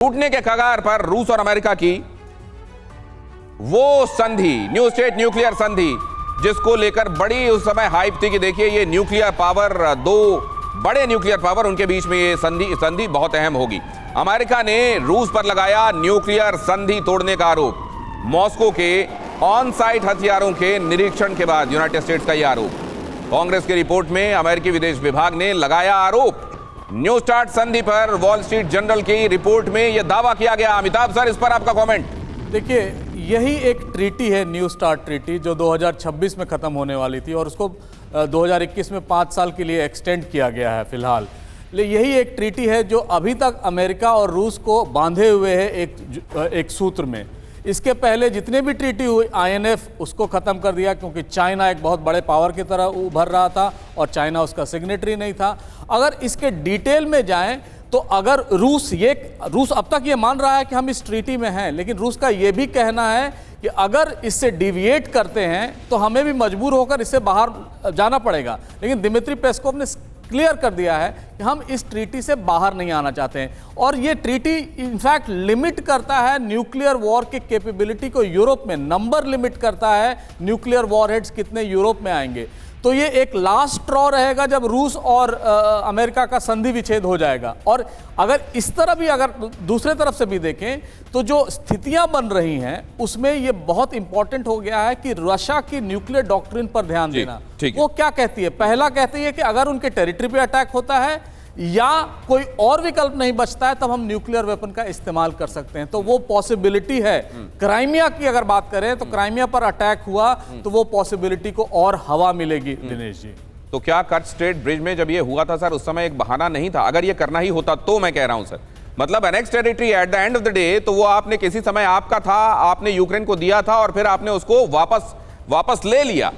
टूटने के कगार पर रूस और अमेरिका की वो संधि, न्यू स्टेट न्यूक्लियर संधि, जिसको लेकर बड़ी उस समय हाइप थी कि देखिए ये न्यूक्लियर पावर, दो बड़े न्यूक्लियर पावर, उनके बीच में ये संधि बहुत अहम होगी। अमेरिका ने रूस पर लगाया न्यूक्लियर संधि तोड़ने का आरोप। मॉस्को के ऑन साइट हथियारों के निरीक्षण के बाद यूनाइटेड स्टेट्स का यह आरोप। कांग्रेस की रिपोर्ट में अमेरिकी विदेश विभाग ने लगाया आरोप। न्यू स्टार्ट संधि पर वॉल स्ट्रीट जर्नल की रिपोर्ट में यह दावा किया गया। अमिताभ सर, इस पर आपका कमेंट। देखिए, यही एक ट्रीटी है, न्यू स्टार्ट ट्रीटी, जो 2026 में ख़त्म होने वाली थी और उसको 2021 में 5 साल के लिए एक्सटेंड किया गया है फिलहाल। यही एक ट्रीटी है जो अभी तक अमेरिका और रूस को बांधे हुए है एक सूत्र में। इसके पहले जितने भी ट्रीटी हुई, INF, उसको ख़त्म कर दिया क्योंकि चाइना एक बहुत बड़े पावर की तरह उभर रहा था और चाइना उसका सिग्नेटरी नहीं था। अगर इसके डिटेल में जाएं तो अगर रूस अब तक ये मान रहा है कि हम इस ट्रीटी में हैं, लेकिन रूस का ये भी कहना है कि अगर इससे डिविएट करते हैं तो हमें भी मजबूर होकर इससे बाहर जाना पड़ेगा। लेकिन दिमित्री पेस्कोव ने क्लियर कर दिया है कि हम इस ट्रीटी से बाहर नहीं आना चाहते हैं। और ये ट्रीटी इनफैक्ट लिमिट करता है न्यूक्लियर वॉर की कैपेबिलिटी को यूरोप में, नंबर लिमिट करता है न्यूक्लियर वॉरहेड्स कितने यूरोप में आएंगे। तो ये एक लास्ट स्ट्रॉ रहेगा जब रूस और अमेरिका का संधि विच्छेद हो जाएगा। और अगर इस तरह भी, अगर दूसरे तरफ से भी देखें तो जो स्थितियां बन रही हैं उसमें ये बहुत इंपॉर्टेंट हो गया है कि रशिया की न्यूक्लियर डॉक्ट्रिन पर ध्यान देना। वो क्या कहती है? पहला कहती है कि अगर उनके टेरिटरी पे अटैक होता है या कोई और विकल्प नहीं बचता है तब हम न्यूक्लियर वेपन का इस्तेमाल कर सकते हैं। तो वो पॉसिबिलिटी है। क्राइमिया की अगर बात करें तो क्राइमिया पर अटैक हुआ तो वो पॉसिबिलिटी को और हवा मिलेगी। दिनेश जी, तो क्या कर्च स्ट्रेट ब्रिज में जब ये हुआ था सर, उस समय एक बहाना नहीं था? अगर ये करना ही होता तो मैं कह रहा हूं सर, मतलब annex territory at the end of the day, तो वो आपने किसी समय आपका था, आपने यूक्रेन को दिया था और फिर आपने उसको वापस ले लिया।